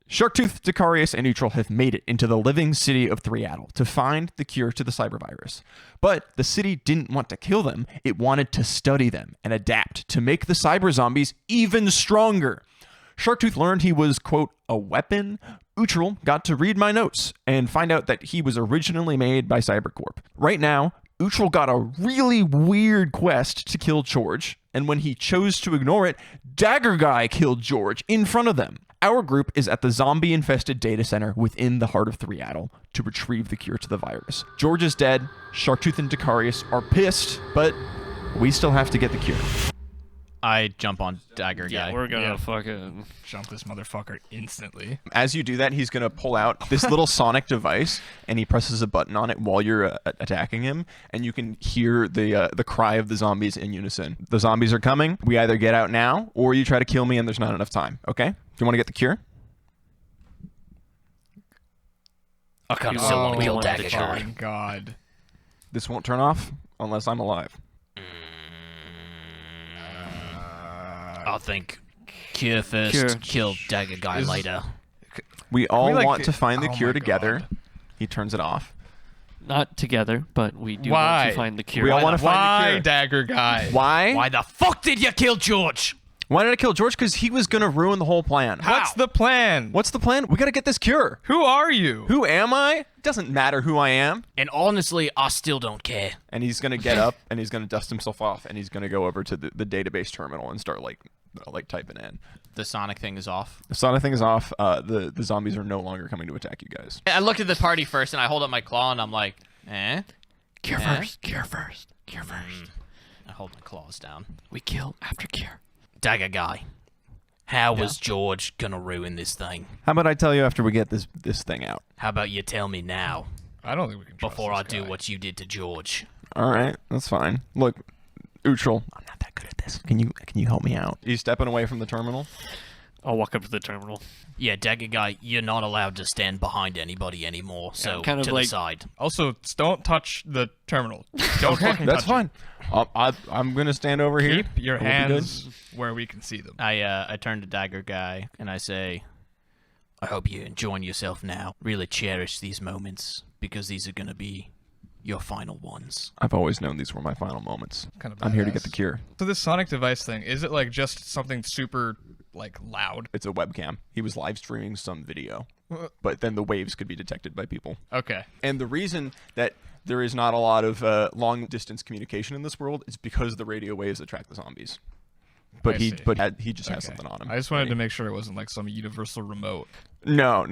Sharktooth, Dicarius, and Neutral have made it into the living city of Threadle to find the cure to the cybervirus. But the city didn't want to kill them, it wanted to study them and adapt to make the cyber zombies even stronger. Sharktooth learned he was, quote, a weapon. Neutral got to read my notes and find out that he was originally made by Cybercorp. Right now, Neutral got a really weird quest to kill George, and when he chose to ignore it, Dagger Guy killed George in front of them. Our group is at the zombie-infested data center within the heart of Threadle to retrieve the cure to the virus. George is dead, Sharktooth and Dicarius are pissed, but we still have to get the cure. I jump on Dagger Guy. Yeah, we're gonna fucking jump this motherfucker instantly. As you do that, he's going to pull out this little sonic device, and he presses a button on it while you're attacking him, and you can hear the cry of the zombies in unison. The zombies are coming. We either get out now, or you try to kill me, and there's not enough time. Okay? Do you want to get the cure? I kind of still want to kill Dagger Guy. Oh my god. This won't turn off unless I'm alive. I think cure first, kill Dagger Guy later. We all like, want to find the oh cure my together. God. He turns it off. Not together, but we do Why? want to find the cure. We all want to find the Why, cure. Dagger Guy? Why? Why the fuck did you kill George? Why did I kill George? Because he was going to ruin the whole plan. What's the plan? What's the plan? We got to get this cure. Who are you? Who am I? Doesn't matter who I am. And honestly, I still don't care. And he's going to get up and he's going to dust himself off and he's going to go over to the database terminal and start like typing in. The sonic thing is off. The sonic thing is off. The zombies are no longer coming to attack you guys. I looked at the party first and I hold up my claw and I'm like, eh? Cure first. Cure first. Cure first. I hold my claws down. We kill after cure. Dagger Guy, how was George gonna ruin this thing? How about I tell you after we get this thing out? How about you tell me now, I don't think we can trust before I this do guy. what you did to George? All right, that's fine. Look, Neutral, I'm not that good at this. Can you help me out? He's stepping away from the terminal. I'll walk up to the terminal. Yeah, Dagger Guy, you're not allowed to stand behind anybody anymore, so kind of to like- the side. Also, don't touch the terminal. Don't fucking That's touch fine. I'm gonna stand over it. here. Keep your We'll be good. hands where we can see them. I turn to Dagger Guy and I say, I hope you're enjoying yourself now. Really cherish these moments, because these are gonna be your final ones. I've always known these were my final moments. Kind of I'm here to get badass. the cure. So this sonic device thing, is it like just something super like loud? It's a webcam. He was live streaming some video, but then the waves could be detected by people. Okay. And the reason that there is not a lot of long-distance communication in this world is because the radio waves attract the zombies. But I he see. he just has Okay. something on him. I just wanted to make sure it wasn't like some universal remote. No.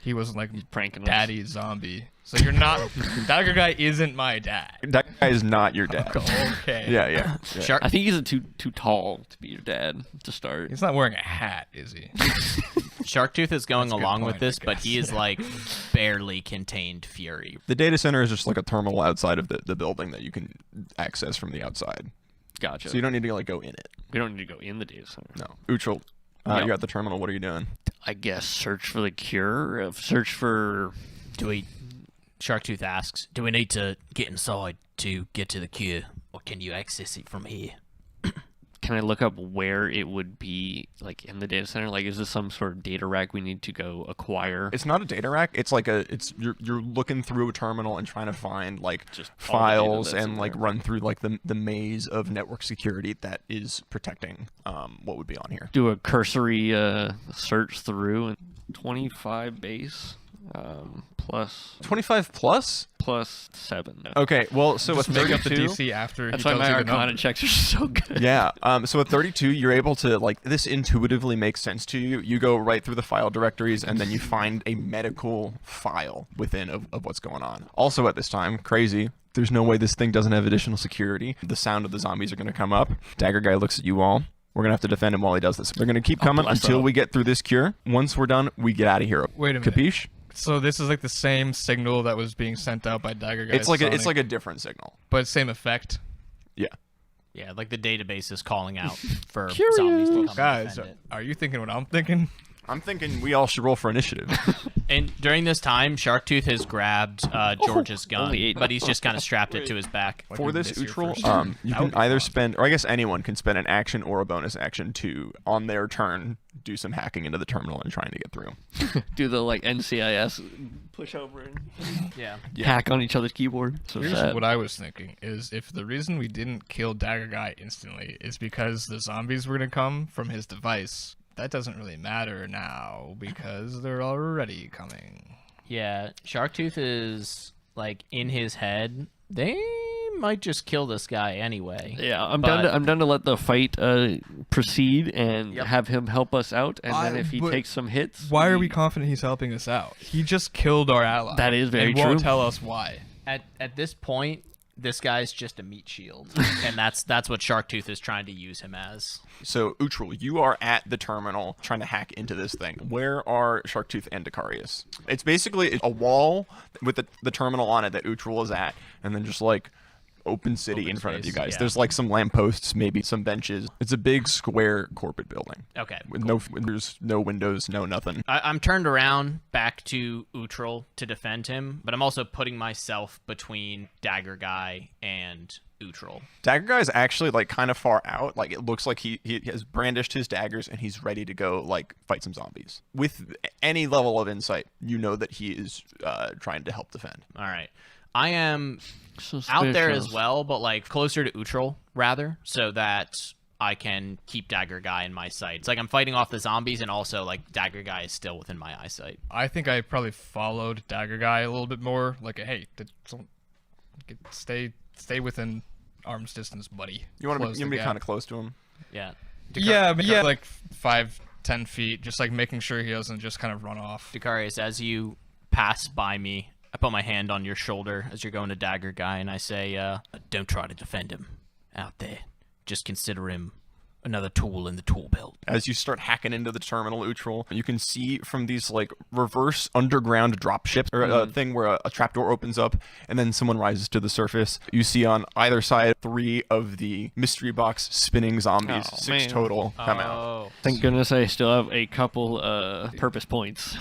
He wasn't like Pranking us. daddy zombie. So you're not. Dagger Guy isn't my dad. That guy is not your dad. Okay. Yeah. Shark. I think he's too tall to be your dad to start. He's not wearing a hat, is he? Sharktooth is going That's a good along with point, this, I but guess. he is like barely contained fury. The data center is just like a terminal outside of the building that you can access from the outside. Gotcha. So you don't need to like go in it. We don't need to go in the data center. No. Neutral. Yep. You're at the terminal. What are you doing? I guess search for the cure. Search for. Do we? Sharktooth asks, do we need to get inside to get to the cure, or can you access it from here? Can I look up where it would be, like in the data center? Like, is this some sort of data rack we need to go acquire? It's not a data rack. It's like you're looking through a terminal and trying to find like Just all the data files that's and in like there. run through like the maze of network security that is protecting what would be on here. Do a cursory search through, and 25 base plus 25 plus? plus 7. No. Okay, well, so Just with make up the 32, DC after That's he why tells my you the Arcana number. checks are so good. yeah. So with 32, you're able to like this intuitively makes sense to you. You go right through the file directories and then you find a medical file within of what's going on. Also at this time, crazy. There's no way this thing doesn't have additional security. The sound of the zombies are going to come up. Dagger Guy looks at you all. We're going to have to defend him while he does this. They're going to keep coming bless until up. we get through this cure. Once we're done, we get out of here. Wait a minute. Capiche? So this is like the same signal that was being sent out by Dagger Guy. It's like a different signal. but same effect. Yeah. Yeah, like the database is calling out for Curious. zombies to come Guys, defend it. are you thinking what I'm thinking? I'm thinking we all should roll for initiative. And during this time, Sharktooth has grabbed George's gun, only 8. but he's just kind of strapped it to his back. For this miss your neutral, first you can either spend, or I guess anyone can spend an action or a bonus action to, on their turn, do some hacking into the terminal and trying to get through. Do the like NCIS push over and Yeah. hack on each other's keyboard. So Here's sad. what I was thinking is if the reason we didn't kill Dagger Guy instantly is because the zombies were going to come from his device, that doesn't really matter now because they're already coming. Yeah, Sharktooth is, like, in his head. They might just kill this guy anyway. Yeah, I'm down to let the fight proceed and Yep. have him help us out, and then if he but takes some hits, Why are we confident he's helping us out? He just killed our ally. That is very and won't true. tell us why. At this point, this guy's just a meat shield, and that's what Sharktooth is trying to use him as. So, Utrul, you are at the terminal trying to hack into this thing. Where are Sharktooth and Dicarius? It's basically a wall with the terminal on it that Utrul is at, and then just like open city in front of you space, guys. yeah. There's like some lampposts, maybe some benches. It's a big square corporate building. Okay. With there's no windows, no nothing. I'm turned around back to Utrul to defend him, but I'm also putting myself between Dagger Guy and Utrul. Dagger Guy is actually like kind of far out. Like it looks like he has brandished his daggers and he's ready to go like fight some zombies. With any level of insight, you know that he is trying to help defend. All right. I am out there as well, but like closer to Utrul rather, so that I can keep Dagger Guy in my sight. It's like I'm fighting off the zombies, and also like Dagger Guy is still within my eyesight. I think I probably followed Dagger Guy a little bit more. Like, hey, stay within arm's distance, buddy. You want Close to the be gap. kind of close to him. Yeah. Yeah, but yeah, like 5-10 feet, just like making sure he doesn't just kind of run off. Dicarius, as you pass by me, I put my hand on your shoulder as you're going to Dagger Guy, and I say, don't try to defend him out there. Just consider him another tool in the tool belt. As you start hacking into the terminal, Utrul, you can see from these like reverse underground drop ships, or a thing where a trapdoor opens up and then someone rises to the surface. You see on either side 3 of the mystery box spinning zombies, Oh, 6 man. total, come out. Oh. Thank goodness I still have a couple purpose points.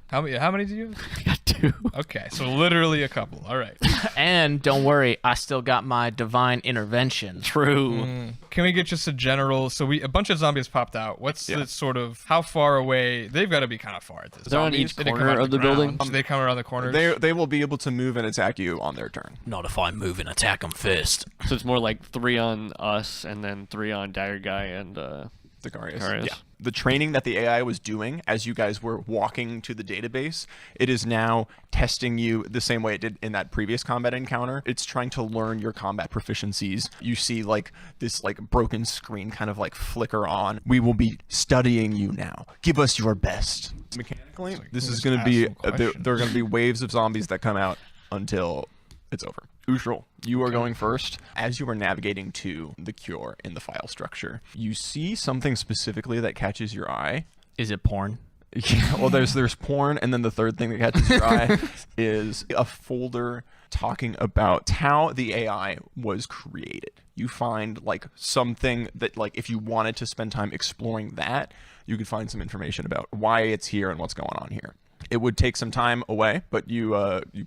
How many do you have? I got 2. Okay, so literally a couple. All right. And don't worry, I still got my divine intervention. True. Can we get just a general? So a bunch of zombies popped out. What's the sort of how far away? They've got to be kind of far at this. They're on Zombies, each did they come corner out of the building? ground? They come around the corners. They will be able to move and attack you on their turn. Not if I move and attack them first. So it's more like 3 on us, and then 3 on Dagger Guy and Dicarius. Dicarius. Yeah. The training that the AI was doing as you guys were walking to the database, it is now testing you the same way it did in that previous combat encounter. It's trying to learn your combat proficiencies. You see like this like broken screen kind of like flicker on. We will be studying you now. Give us your best. Mechanically, this is just going to ask be some there questions. are going to be waves of zombies that come out until it's over. Utrul, you are going first. As you are navigating to the cure in the file structure, you see something specifically that catches your eye. Is it porn? Yeah, well, there's porn, and then the third thing that catches your eye is a folder talking about how the AI was created. You find like something that like if you wanted to spend time exploring that, you could find some information about why it's here and what's going on here. It would take some time away, but you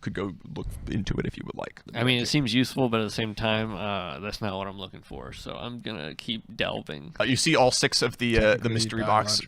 could go look into it if you would like. I mean, it seems useful, but at the same time, that's not what I'm looking for. So I'm gonna keep delving. You see all 6 of the mystery box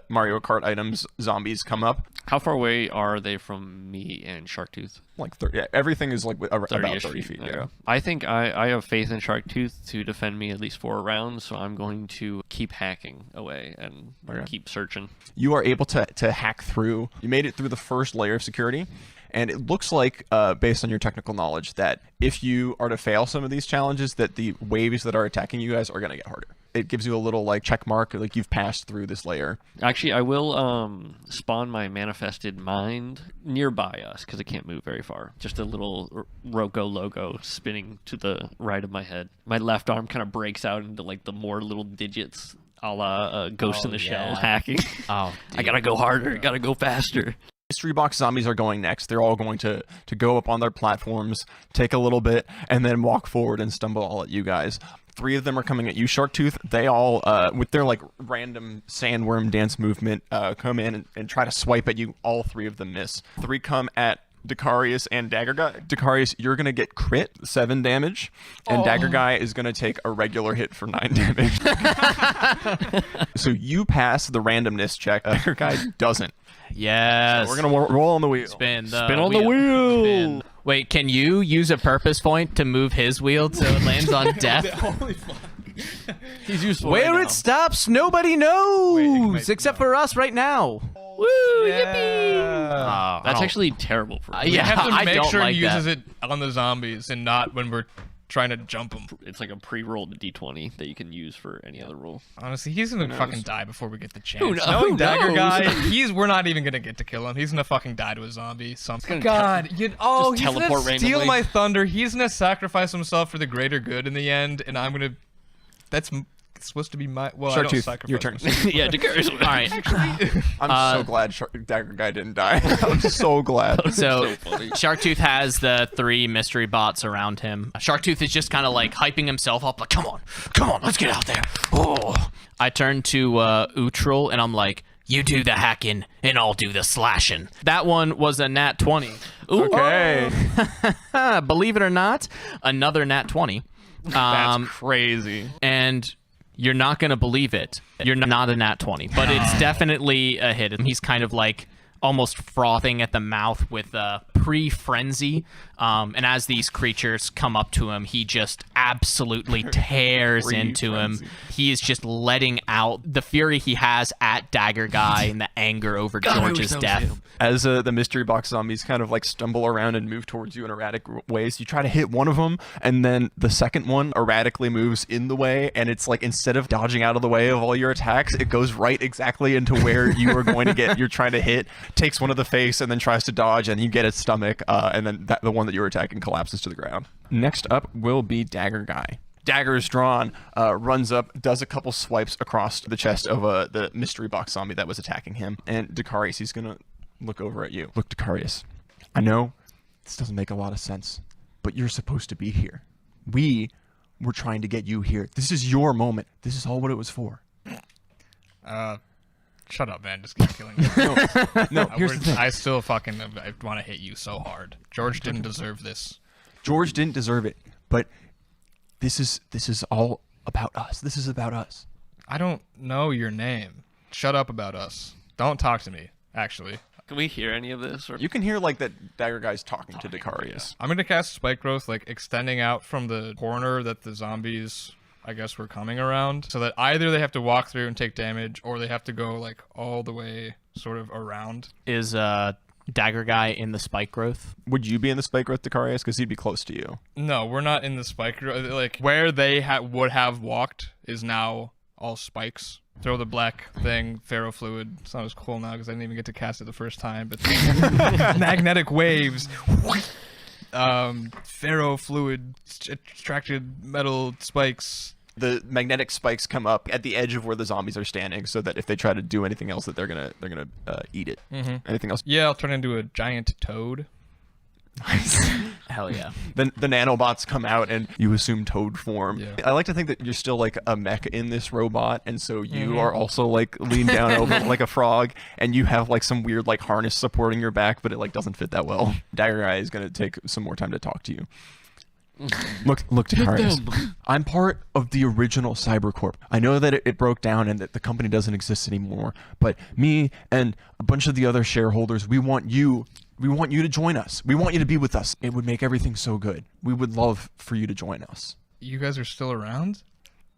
Mario Kart items zombies come up. How far away are they from me and Sharktooth? Like 30, yeah, everything is like about 30-ish 30 feet. Okay. Yeah. I think I have faith in Sharktooth to defend me at least 4 rounds, so I'm going to keep hacking away and keep searching. You are able to hack through. You made it through the first layer of security, and it looks like, based on your technical knowledge, that if you are to fail some of these challenges, that the waves that are attacking you guys are going to get harder. It gives you a little like check mark, like you've passed through this layer. Actually, I will spawn my manifested mind nearby us because it can't move very far. Just a little Roku logo spinning to the right of my head. My left arm kind of breaks out into like the more little digits, a la Ghost in the Shell hacking. Oh, I gotta go harder. Gotta go faster. Mystery box zombies are going next. They're all going to go up on their platforms, take a little bit, and then walk forward and stumble all at you guys. 3 of them are coming at you, Sharktooth. They all, with their like random sandworm dance movement, come in and try to swipe at you. All 3 of them miss. 3 come at Dacarius and Dagger Guy. Dacarius, you're gonna get crit 7 damage, and Dagger Guy is gonna take a regular hit for 9 damage. So you pass the randomness check. Dagger Guy doesn't. Yes. So we're gonna roll on the wheel. Spin on the wheel. Spin. Wait, can you use a purpose point to move his wheel so it lands on death? Holy fuck. He's useful. Where right it stops, nobody knows, Wait, except for us right now. Woo! Yippee! Oh, That's actually terrible for us. You Yeah, have to I make don't sure like he uses that. it on the zombies and not when we're trying to jump them. It's like a pre-rolled d20 that you can use for any other roll. Honestly, he's gonna fucking die before we get the chance. Who Knowing Dagger knows? Guy, we're not even gonna get to kill him. He's gonna fucking die to a zombie. God, just he's teleport gonna steal randomly. my thunder. He's gonna sacrifice himself for the greater good in the end, and I'm gonna. That's supposed to be my. Well, I don't Sharktooth, sacrifice your turn. myself. Yeah, Dacarius. All right. I'm so glad Dagger Guy didn't die. I'm so glad. So funny. Sharktooth has the 3 mystery bots around him. Sharktooth is just kind of like hyping himself up, like, come on, let's get out there. Oh. I turn to Utril and I'm like, you do the hacking and I'll do the slashing. That one was a nat 20. Ooh. Okay. Believe it or not, another nat 20. That's crazy. And you're not going to believe it. You're not a nat 20, but it's definitely a hit. And he's kind of like almost frothing at the mouth with pre-frenzy. And as these creatures come up to him, he just absolutely tears into him. He is just letting out the fury he has at Dagger Guy and the anger over George's death. As the mystery box zombies kind of like stumble around and move towards you in erratic ways, you try to hit one of them, and then the second one erratically moves in the way, and it's like instead of dodging out of the way of all your attacks, it goes right exactly into where you are going to get. You're trying to hit, takes one of the face, and then tries to dodge, and you get its stomach, and then the one that you're attacking collapses to the ground. Next up will be Dagger Guy. Dagger is drawn, runs up, does a couple swipes across the chest of the mystery box zombie that was attacking him, and Dacarius, he's gonna look over at you. Look, Dacarius, I know this doesn't make a lot of sense, but you're supposed to be here. We were trying to get you here. This is your moment. This is all what it was for. Shut up, man. Just keep killing me. No, here's the thing. I still fucking I want to hit you so hard. George didn't deserve this. George didn't deserve it, but this is all about us. This is about us. I don't know your name. Shut up about us. Don't talk to me, actually. Can we hear any of this? Or... You can hear like that Dagger Guy's talking to Dacarius. I'm going to cast Spike Growth, like extending out from the corner that the zombies, I guess, were coming around, so that either they have to walk through and take damage, or they have to go like all the way sort of around. Is Dagger Guy in the spike growth? Would you be in the spike growth, Dacarius? Because he'd be close to you. No, we're not in the Spike Growth. Like where they would have walked is now all spikes. Throw the black thing, ferrofluid. It's not as cool now because I didn't even get to cast it the first time. But magnetic waves, ferrofluid, extracted metal spikes. The magnetic spikes come up at the edge of where the zombies are standing, so that if they try to do anything else, that they're gonna eat it. Mm-hmm. Anything else? Yeah, I'll turn into a giant toad. Hell yeah. Then the nanobots come out and you assume toad form. Yeah. I like to think that you're still like a mech in this robot, and so you are also like leaned down over like a frog, and you have like some weird like harness supporting your back, but it like doesn't fit that well. Dagger Guy is gonna take some more time to talk to you. Look, Dacarius. I'm part of the original Cybercorp. I know that it broke down and that the company doesn't exist anymore, but me and a bunch of the other shareholders, we want you to join us. We want you to be with us. It would make everything so good. We would love for you to join us. You guys are still around?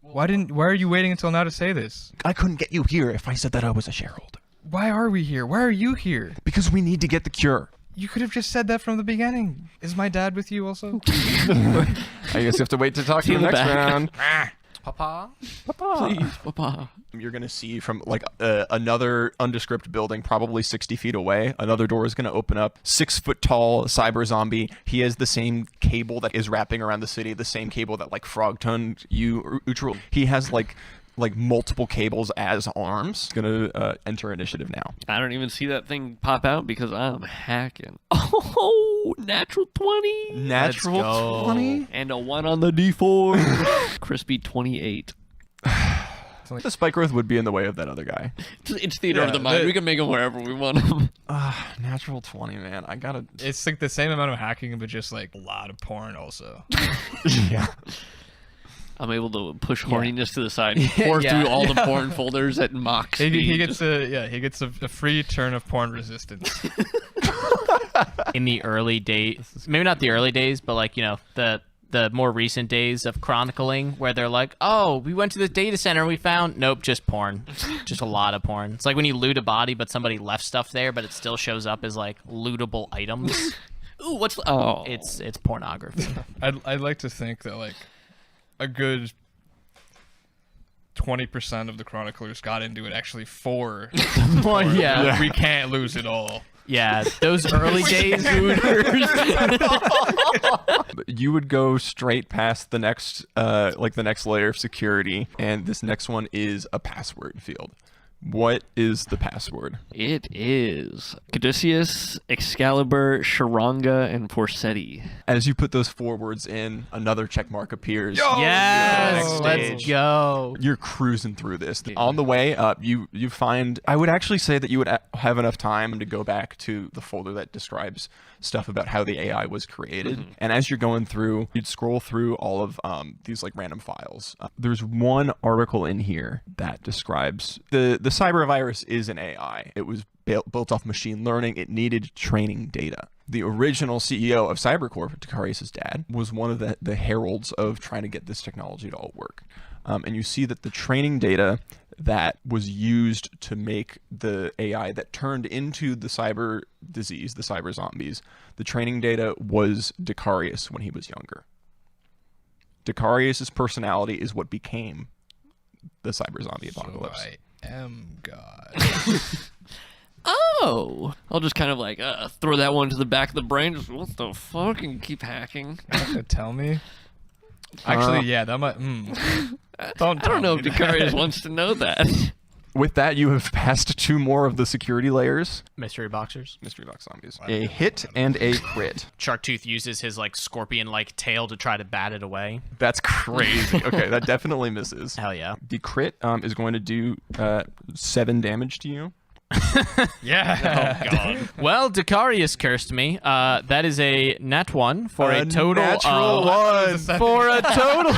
Why are you waiting until now to say this? I couldn't get you here if I said that I was a shareholder. Why are we here? Why are you here? Because we need to get the cure. You could have just said that from the beginning. Is my dad with you also? I guess you have to wait to talk to In the the next back. round. Papa? Please, Papa. You're going to see from like another undescript building, probably 60 feet away, another door is going to open up. 6 foot tall cyber zombie. He has the same cable that is wrapping around the city, the same cable that like frog tongued you, Utril. He has like multiple cables as arms. Gonna enter initiative now. I don't even see that thing pop out because I'm hacking. Oh, Ooh, natural 20. Natural Let's go. 20. And a 1 on the D4. Crispy 28. The spike growth would be in the way of that other guy. It's theater of the mind. We can make them wherever we want them. Natural 20, man. I gotta. It's like the same amount of hacking, but just like a lot of porn also. Yeah. I'm able to push horniness to the side, pour through all the porn folders at mock speed. He gets a free turn of porn resistance. In the early days, maybe not the early days, but like, you know, the more recent days of chronicling where they're like, oh, we went to the data center and we found, nope, just porn. Just a lot of porn. It's like when you loot a body, but somebody left stuff there, but it still shows up as like lootable items. Ooh, what's It's pornography. I'd like to think that like a good 20% of the chroniclers got into it actually for Well, yeah. we can't lose it all. Yeah, those early days, You would go straight past the next, the next layer of security, and this next one is a password field. What is the password? It is Caduceus, Excalibur, Sharonga, and Forsetti. As you put those 4 words in, another check mark appears. yes, let's Stage. go. You're cruising through this. On the way up, you find, I would actually say that you would have enough time to go back to the folder that describes stuff about how the AI was created. And as you're going through, you'd scroll through all of these like random files. There's one article in here that describes the cybervirus is an AI. It was built off machine learning. It needed training data. The original CEO of Cybercorp, Dicarius' dad, was one of the heralds of trying to get this technology to all work. And you see that the training data that was used to make the AI that turned into the cyber disease, the cyber zombies, the training data was Dicarius when he was younger. Dicarius' personality is what became the cyber zombie apocalypse. So I am God. Oh! I'll just kind of like throw that one to the back of the brain. Just, what the fuck? And keep hacking. You're not gonna tell me? Actually, yeah, that might. I don't know if Dicarius wants to know that. With that, you have passed 2 more of the security layers. Mystery boxers. Mystery box zombies. A hit and a crit. Sharktooth uses his like scorpion-like tail to try to bat it away. That's crazy. Okay, that definitely misses. Hell yeah. The crit is going to do 7 damage to you. Yeah. Oh, God. Well, Dicarius cursed me. That is a nat 1 for a total natural of... 1. For a total...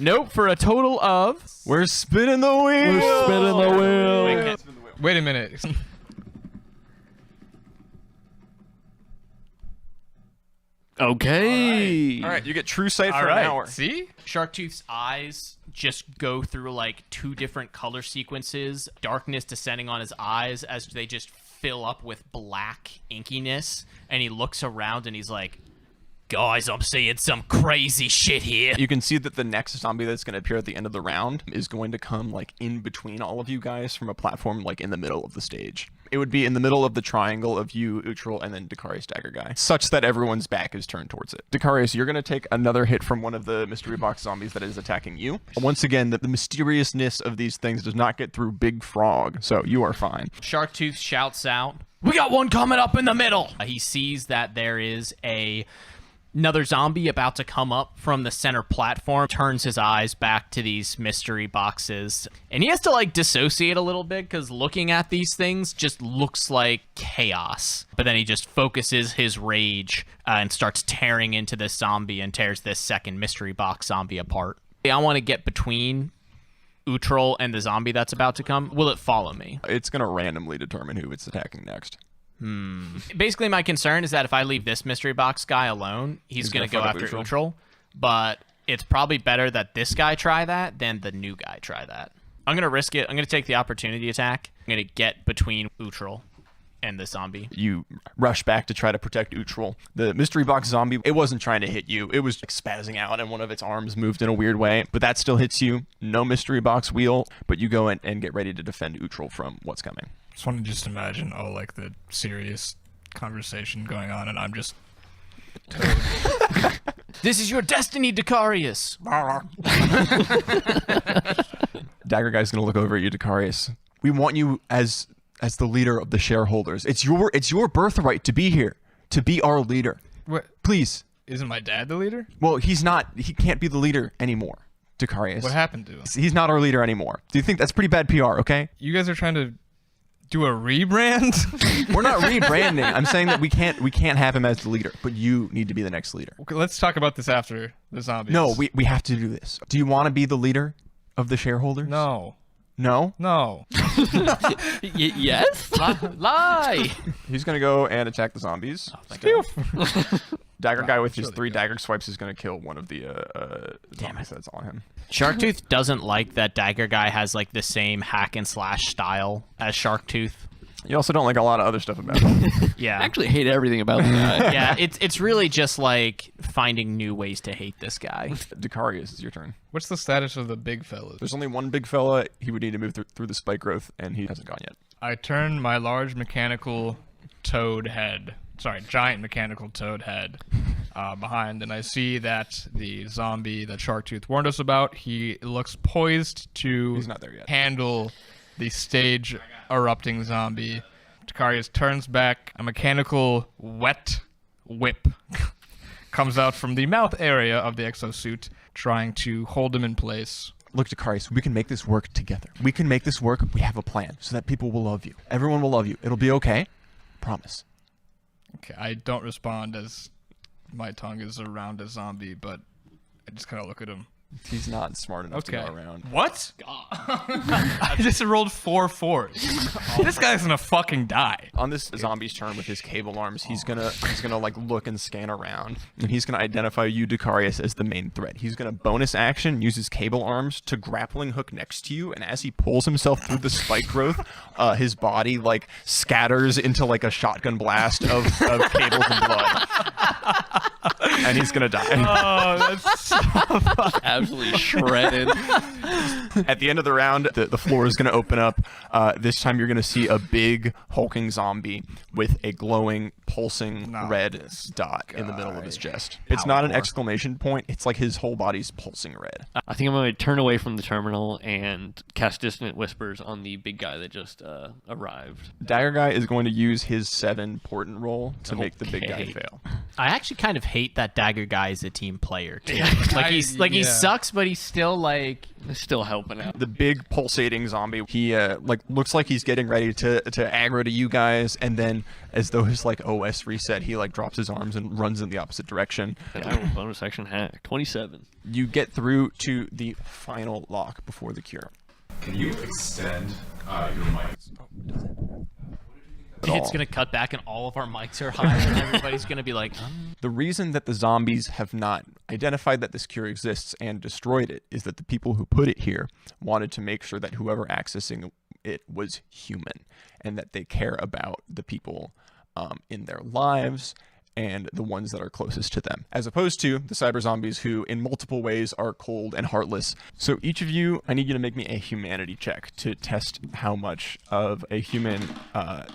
Nope, for a total of... We're spinning the wheel. Wait a minute. Okay. All right, you get true sight All for right. an hour. See? Sharktooth's eyes just go through like 2 different color sequences, darkness descending on his eyes as they just fill up with black inkiness, and he looks around and he's like, guys, I'm seeing some crazy shit here. You can see that the next zombie that's going to appear at the end of the round is going to come like in between all of you guys from a platform like in the middle of the stage. It would be in the middle of the triangle of you, Utril, and then Dicarius Dagger Guy, such that everyone's back is turned towards it. Dicarius, you're going to take another hit from one of the mystery box zombies that is attacking you. Once again, the mysteriousness of these things does not get through Big Frog, so you are fine. Sharktooth shouts out, we got one coming up in the middle. He sees that there is another zombie about to come up from the center platform, turns his eyes back to these mystery boxes, and he has to like dissociate a little bit because looking at these things just looks like chaos. But then he just focuses his rage and starts tearing into this zombie and tears this second mystery box zombie apart. I want to get between Utril and the zombie that's about to come. Will it follow me? It's going to randomly determine who it's attacking next. Basically, my concern is that if I leave this mystery box guy alone, he's going to go gonna fuck after up Utril. But it's probably better that this guy try that than the new guy try that. I'm going to risk it. I'm going to take the opportunity attack. I'm going to get between Utril and the zombie. You rush back to try to protect Utril. The mystery box zombie, it wasn't trying to hit you. It was like spazzing out and one of its arms moved in a weird way, but that still hits you. No mystery box wheel, but you go in and get ready to defend Utril from what's coming. Just want to imagine all like the serious conversation going on, and I'm just. This is your destiny, Dicarius. Dagger Guy's gonna look over at you, Dicarius. We want you as the leader of the shareholders. It's your birthright to be here. to be our leader. What? Please. Isn't my dad the leader? Well, he's not. He can't be the leader anymore, Dicarius. What happened to him? He's not our leader anymore. Do you think that's pretty bad PR, okay? You guys are trying to do a rebrand? We're not rebranding. I'm saying that we can't have him as the leader, but you need to be the next leader. Okay, let's talk about this after the zombies. No, we have to do this. Do you want to be the leader of the shareholders? No. No? No. Yes? Lie. He's going to go and attack the zombies. Dagger guy with his 3 dagger swipes is going to kill one of the zombies that's on him. Sharktooth doesn't like that Dagger guy has like the same hack and slash style as Sharktooth. You also don't like a lot of other stuff about him. Yeah. I actually hate everything about the guy. Yeah, it's really just like finding new ways to hate this guy. Dicarius, it's your turn. What's the status of the big fellas? There's only one big fella. He would need to move through the spike growth, and he hasn't gone yet. I turn my large mechanical toad head. Sorry, giant mechanical toad head behind, and I see that the zombie that Sharktooth warned us about, he looks poised to He's not there yet. handle the stage erupting zombie. Dicarius turns back. A mechanical wet whip comes out from the mouth area of the exosuit, trying to hold him in place. Look, Dicarius, we can make this work together. We can make this work. We have a plan so that people will love you. Everyone will love you. It'll be okay. Promise. Okay, I don't respond as my tongue is around a zombie, but I just kind of look at him. He's not smart enough to go around. What? I just rolled 4 4s. This guy's gonna fucking die. On this zombie's turn with his cable arms, he's gonna like look and scan around, and he's gonna identify you, Dicarius, as the main threat. He's gonna bonus action, use his cable arms to grappling hook next to you, and as he pulls himself through the spike growth, his body like scatters into like a shotgun blast of cables and blood. And he's gonna die. Oh, that's so Absolutely shredded. At the end of the round, the floor is gonna open up. This time you're gonna see a big hulking zombie with a glowing, pulsing red dot in the middle of his chest. It's not an exclamation point. It's like his whole body's pulsing red. I think I'm going to turn away from the terminal and cast Dissonant Whispers on the big guy that just arrived. Dagger guy is going to use his 7 portent roll to make the big guy Okay. fail. I actually kind of hate that Dagger guy is a team player too. He yeah. sucks, but he's still like Still helping out. The big pulsating zombie, he like looks like he's getting ready to aggro to you guys, and then as though his like OS reset, he like drops his arms and runs in the opposite direction. And I will bonus action hack. 27. You get through to the final lock before the cure. Can you extend your mic? it's gonna cut back and all of our mics are high and everybody's gonna be like, The reason that the zombies have not identified that this cure exists and destroyed it is that the people who put it here wanted to make sure that whoever accessing it was human, and that they care about the people in their lives and the ones that are closest to them, as opposed to the cyber zombies who in multiple ways are cold and heartless. So each of you, I need you to make me a humanity check to test how much of a human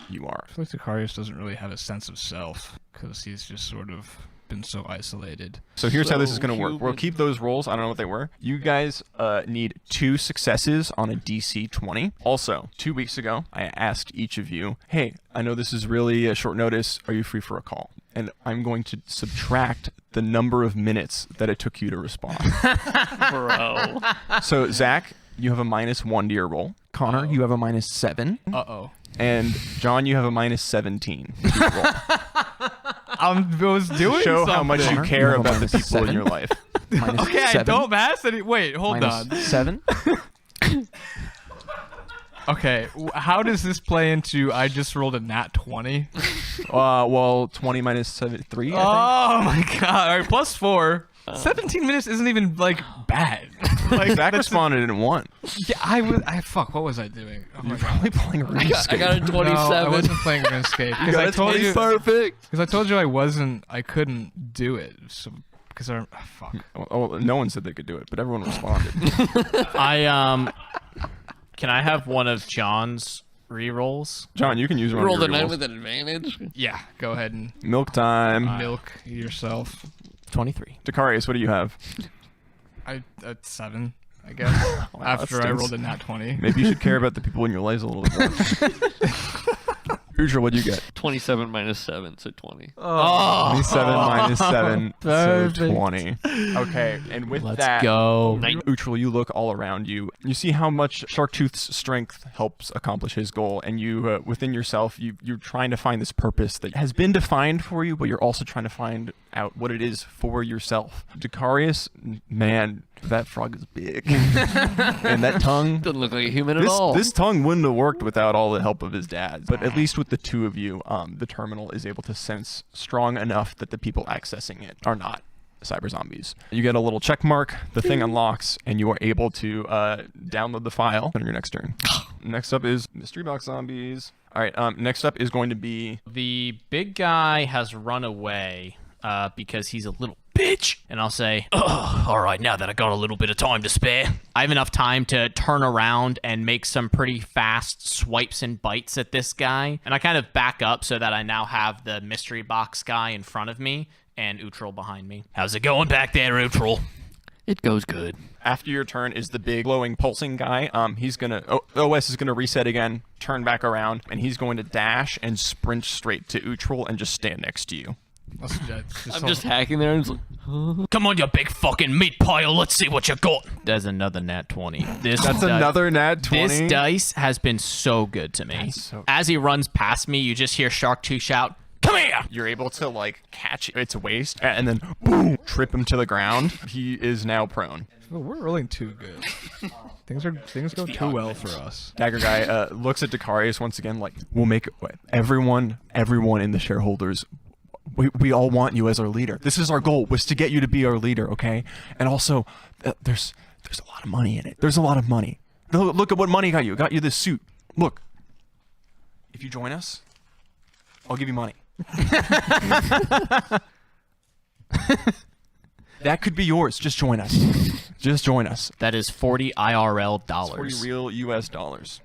you are. I feel like Dicarius doesn't really have a sense of self because he's just sort of been so isolated. So here's how this is So going to work. We'll human. keep those rolls. I don't know what they were. You guys need 2 successes on a DC 20. Also, 2 weeks ago, I asked each of you, hey, I know this is really a short notice. Are you free for a call? And I'm going to subtract the number of minutes that it took you to respond. Bro. So, Zach, you have a -1 to your roll. Connor, you have a -7. Uh-oh. And John, you have a -17 to your roll. I was doing Show something. how much you care You have a about the people in -7? your life. Okay, I -7, don't pass any. Wait, hold on. -7. Okay, how does this play into I just rolled a nat 20? Well, 20 minus 7, 3, I think. Oh my god. All right, plus 4. 17 minutes isn't even like bad. Like Zach responded in 1. Yeah, fuck, what was I doing? Oh my god. Probably playing RuneScape. I got a 27. No, I wasn't playing RuneScape because I told you Perfect. because I told you I couldn't do it. So because fuck. Oh, no one said they could do it, but everyone responded. can I have one of John's rerolls? John, you can use one Roll of the your 9 rerolls. with an advantage. Yeah, go ahead and Milk time. milk yourself. 23. Dicarius, what do you have? At 7, I guess. Wow, After that I stinks. rolled a nat 20. Maybe you should care about the people in your lives a little bit more. Usual, what'd you get? 27 minus 7, so 20. 27 minus 7, so Perfect. 20. Okay, and with Let's that, go. Uhtral, you look all around you. You see how much Sharktooth's strength helps accomplish his goal, and you, within yourself, you're trying to find this purpose that has been defined for you, but you're also trying to find out what it is for yourself. Dicarius, man, that frog is big. And that tongue... Doesn't look like a human at all. This tongue wouldn't have worked without all the help of his dad. But at least with the two of you, the terminal is able to sense strong enough that the people accessing it are not cyber zombies. You get a little check mark, the thing unlocks, and you are able to download the file on your next turn. Next up is Mystery Box Zombies. All right, next up is going to be... The big guy has run away because he's a little bitch. And I'll say, all right, now that I got a little bit of time to spare, I have enough time to turn around and make some pretty fast swipes and bites at this guy. And I kind of back up so that I now have the mystery box guy in front of me and Uhtral behind me. How's it going back there, Uhtral? It goes good. After your turn is the big glowing pulsing guy. He's gonna OS is gonna reset again, turn back around, and he's going to dash and sprint straight to Uhtral and just stand next to you. I'm just hacking there and it's like, Come on, you big fucking meat pile. Let's see what you got. There's another nat 20. That's another nat 20. This dice has been so good to me. So- As he runs past me, you just hear Sharktooth shout, "Come here!" You're able to like catch its waist and then boom, trip him to the ground. He is now prone. Well, we're rolling too good. Things go too well for us. Dagger guy looks at Dicarius once again like, we'll make everyone in the shareholders. We all want you as our leader. This is our goal, was to get you to be our leader, okay? And also, there's a lot of money in it. There's a lot of money. Look at what money got you. It got you this suit. Look. If you join us, I'll give you money. That could be yours. Just join us. Just join us. That is 40 IRL dollars. 40 real US dollars.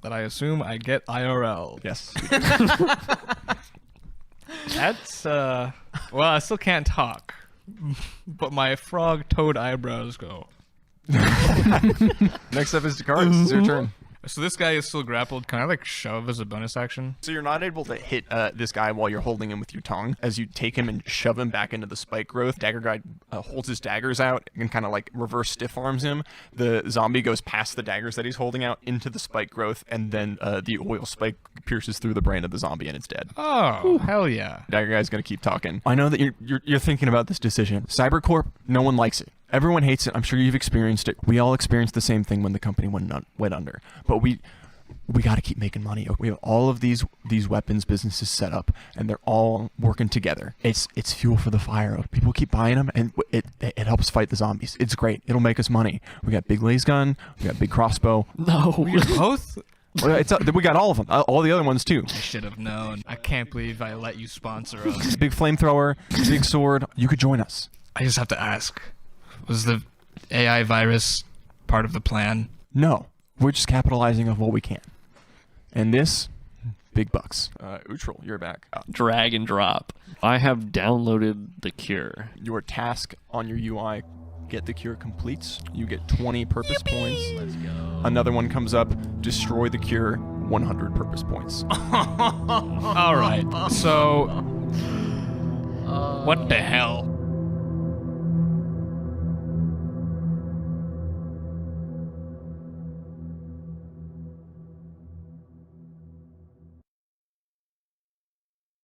That I assume I get IRL. Yes. That's well, I still can't talk, but my frog toad eyebrows go. Next up is Dicarius. It's your turn. So this guy is still grappled. Can I like shove as a bonus action? So you're not able to hit this guy while you're holding him with your tongue. As you take him and shove him back into the spike growth, Dagger guy holds his daggers out and kind of like reverse stiff arms him. The zombie goes past the daggers that he's holding out into the spike growth, and then the oil spike pierces through the brain of the zombie and it's dead. Oh, hell yeah. Dagger guy's gonna keep talking. I know that you're thinking about this decision. Cybercorp, no one likes it. Everyone hates it. I'm sure you've experienced it. We all experienced the same thing when the company went under. But we got to keep making money. We have all of these weapons businesses set up, and they're all working together. It's fuel for the fire. People keep buying them, and it helps fight the zombies. It's great. It'll make us money. We got big laser gun. We got big crossbow. no. Both? We got all of them. All the other ones too. I should have known. I can't believe I let you sponsor us. Big flamethrower. Big sword. You could join us. I just have to ask. Was the AI virus part of the plan? No, we're just capitalizing on what we can. And this, big bucks. Uhtral, you're back. Drag and drop. I have downloaded the cure. Your task on your UI, get the cure completes. You get 20 purpose points. Let's go. Another one comes up, destroy the cure, 100 purpose points. All right. So, what the hell?